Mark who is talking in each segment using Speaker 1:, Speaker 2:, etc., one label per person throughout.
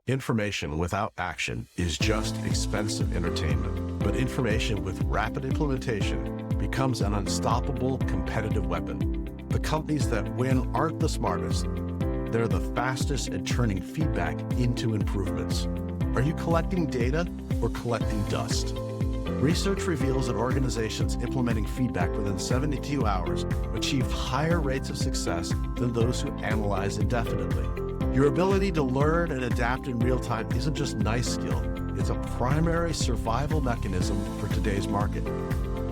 Speaker 1: Information without action is just expensive entertainment, but information with rapid implementation becomes an unstoppable competitive weapon. The companies that win aren't the smartest. They're the fastest at turning feedback into improvements. Are you collecting data or collecting dust? Research reveals that organizations implementing feedback within 72 hours achieve higher rates of success than those who analyze indefinitely. Your ability to learn and adapt in real time isn't just a nice skill, it's a primary survival mechanism for today's market.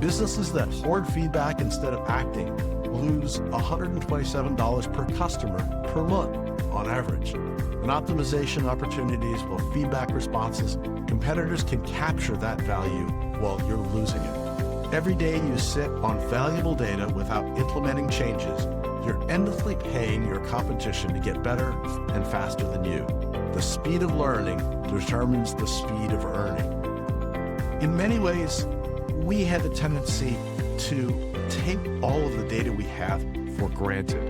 Speaker 1: Businesses that hoard feedback instead of acting lose $127 per customer per month on average. In optimization opportunities while feedback responses, competitors can capture that value while you're losing it. Every day you sit on valuable data without implementing changes, you're endlessly paying your competition to get better and faster than you. The speed of learning determines the speed of earning. In many ways, we have a tendency to take all of the data we have for granted.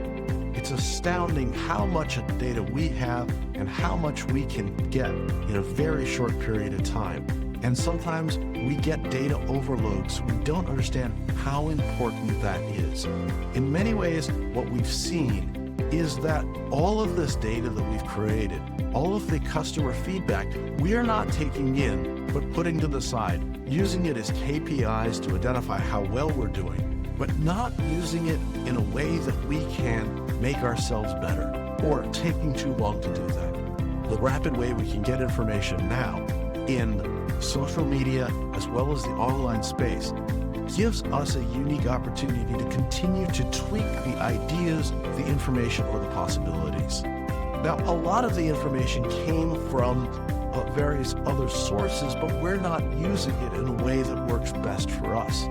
Speaker 1: It's astounding how much data we have and how much we can get in a very short period of time. And sometimes we get data overload, so we don't understand how important that is. In many ways, what we've seen is that all of this data that we've created, all of the customer feedback, we are not taking in, but putting to the side, using it as KPIs to identify how well we're doing, but not using it in a way that we can make ourselves better, or taking too long to do that. The rapid way we can get information now in social media as well as the online space gives us a unique opportunity to continue to tweak the ideas, the information, or the possibilities. Now, a lot of the information came from various other sources, but we're not using it in a way that works best for us.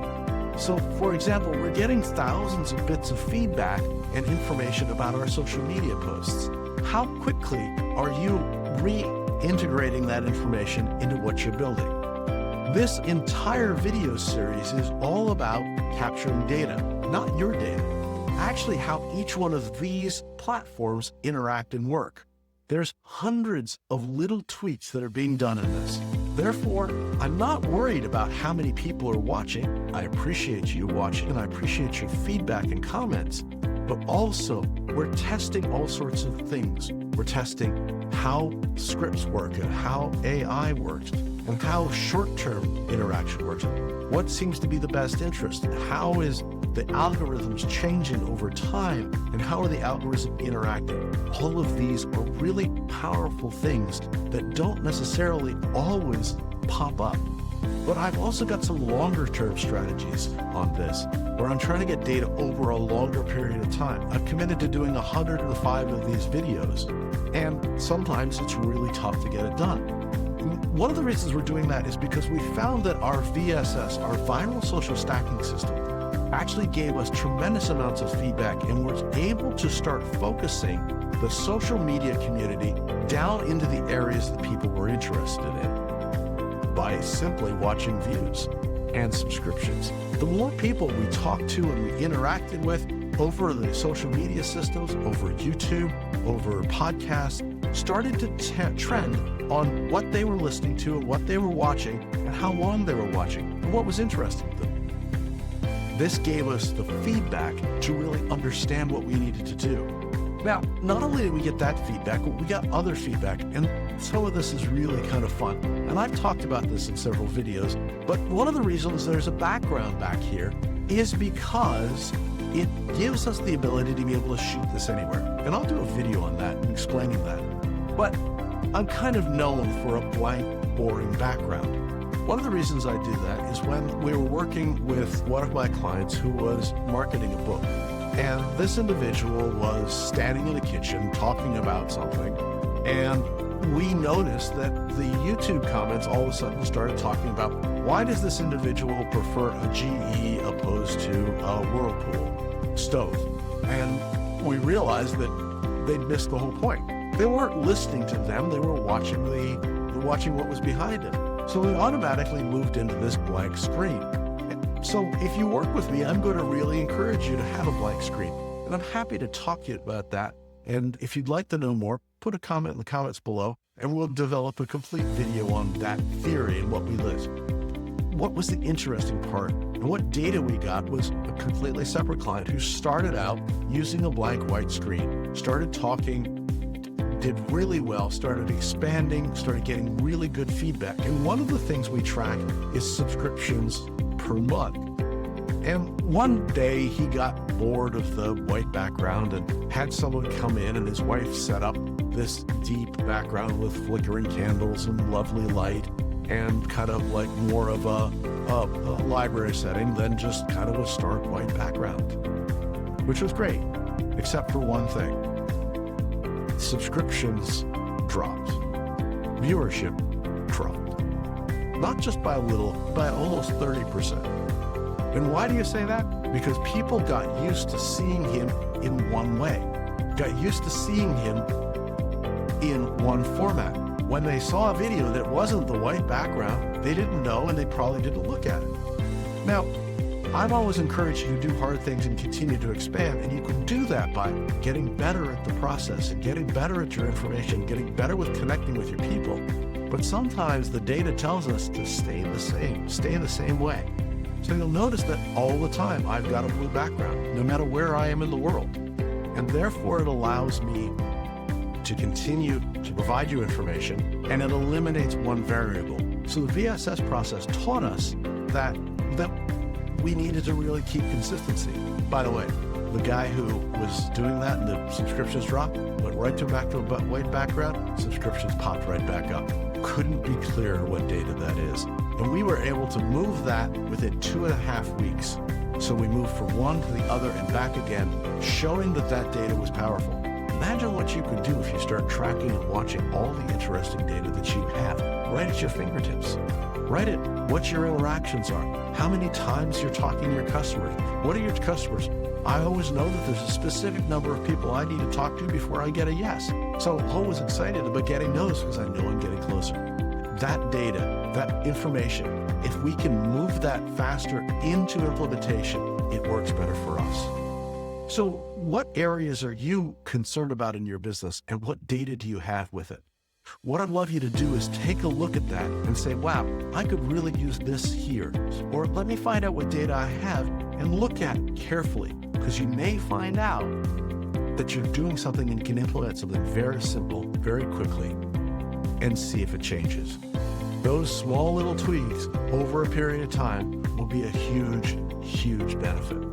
Speaker 1: So, for example, we're getting thousands of bits of feedback and information about our social media posts. How quickly are you reintegrating that information into what you're building? This entire video series is all about capturing data, not your data. Actually, how each one of these platforms interact and work. There's hundreds of little tweaks that are being done in this. Therefore, I'm not worried about how many people are watching. I appreciate you watching and I appreciate your feedback and comments, but also we're testing all sorts of things. We're testing how scripts work and how AI works and how short-term interaction works. What seems to be the best interest? How is the algorithms changing over time and how are the algorithms interacting? All of these are really powerful things that don't necessarily always pop up. But I've also got some longer term strategies on this where I'm trying to get data over a longer period of time. I've committed to doing 105 of these videos, and sometimes it's really tough to get it done. One of the reasons we're doing that is because we found that our VSS, our viral social stacking system, actually gave us tremendous amounts of feedback and was able to start focusing the social media community down into the areas that people were interested in by simply watching views and subscriptions. The more people we talked to and we interacted with over the social media systems, over YouTube, over podcasts, started to trend on what they were listening to and what they were watching and how long they were watching and what was interesting to them. This gave us the feedback to really understand what we needed to do. Now, not only did we get that feedback, but we got other feedback, and some of this is really kind of fun. And I've talked about this in several videos, but one of the reasons there's a background back here is because it gives us the ability to be able to shoot this anywhere. And I'll do a video on that and explaining that. But I'm kind of known for a blank, boring background. One of the reasons I do that is when we were working with one of my clients who was marketing a book. And this individual was standing in a kitchen talking about something. And we noticed that the YouTube comments all of a sudden started talking about, why does this individual prefer a GE opposed to a Whirlpool stove? And we realized that they'd missed the whole point. They weren't listening to them, they were watching what was behind it. So we automatically moved into this blank screen. So if you work with me, I'm going to really encourage you to have a blank screen. And I'm happy to talk to you about that. And if you'd like to know more, put a comment in the comments below. and we'll develop a complete video on that theory and what we list. What was the interesting part and what data we got was a completely separate client who started out using a blank white screen, started talking, did really well, started expanding, started getting really good feedback. And one of the things we track is subscriptions per month. And one day he got bored of the white background and had someone come in, and his wife set up this deep background with flickering candles and lovely light, and kind of like more of a library setting than just kind of a stark white background, which was great, except for one thing. Subscriptions dropped. Viewership dropped. Not just by a little, by almost 30%. And why do you say that? Because people got used to seeing him in one way, got used to seeing him in one format. When they saw a video that wasn't the white background, they didn't know, and they probably didn't look at it. Now, I've always encouraged you to do hard things and continue to expand, and you can do that by getting better at the process and getting better at your information, getting better with connecting with your people. But sometimes the data tells us to stay the same way. So you'll notice that all the time I've got a blue background, no matter where I am in the world. And therefore it allows me to continue to provide you information, and it eliminates one variable. So the VSS process taught us that we needed to really keep consistency. By the way, the guy who was doing that and the subscriptions dropped, went right back to a white background, subscriptions popped right back up. Couldn't be clearer what data that is. And we were able to move that within 2.5 weeks. So we moved from one to the other and back again, showing that that data was powerful. Imagine what you could do if you start tracking and watching all the interesting data that you have right at your fingertips. Write it what your interactions are, how many times you're talking to your customers, what are your customers. I always know that there's a specific number of people I need to talk to before I get a yes. So I'm always excited about getting those because I know I'm getting closer. That data, that information, if we can move that faster into implementation, it works better for us. So what areas are you concerned about in your business, and what data do you have with it? What I'd love you to do is take a look at that and say, wow, I could really use this here. Or let me find out what data I have and look at it carefully, because you may find out that you're doing something and can implement something very simple, very quickly, and see if it changes. Those small little tweaks over a period of time will be a huge, huge benefit.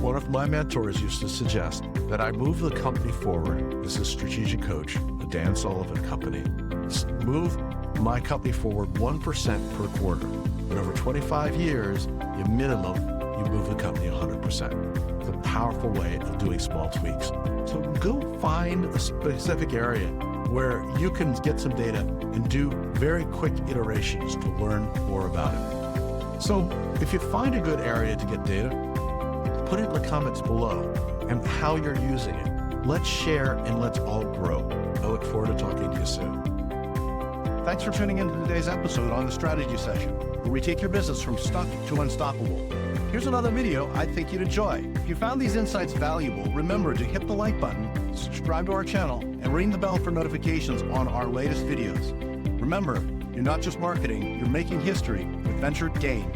Speaker 1: One of my mentors used to suggest that I move the company forward. This is strategic coach, the Dan Sullivan company. Move my company forward 1% per quarter. And over 25 years, you move the company 100%. It's a powerful way of doing small tweaks. So go find a specific area where you can get some data and do very quick iterations to learn more about it. So if you find a good area to get data, put it in the comments below and how you're using it. Let's share and let's all grow. I look forward to talking to you soon.
Speaker 2: Thanks for tuning in to today's episode on the Strategy Session, where we take your business from stuck to unstoppable. Here's another video I think you'd enjoy. If you found these insights valuable, remember to hit the like button, subscribe to our channel, and ring the bell for notifications on our latest videos. Remember, you're not just marketing, you're making history with Venture Gain.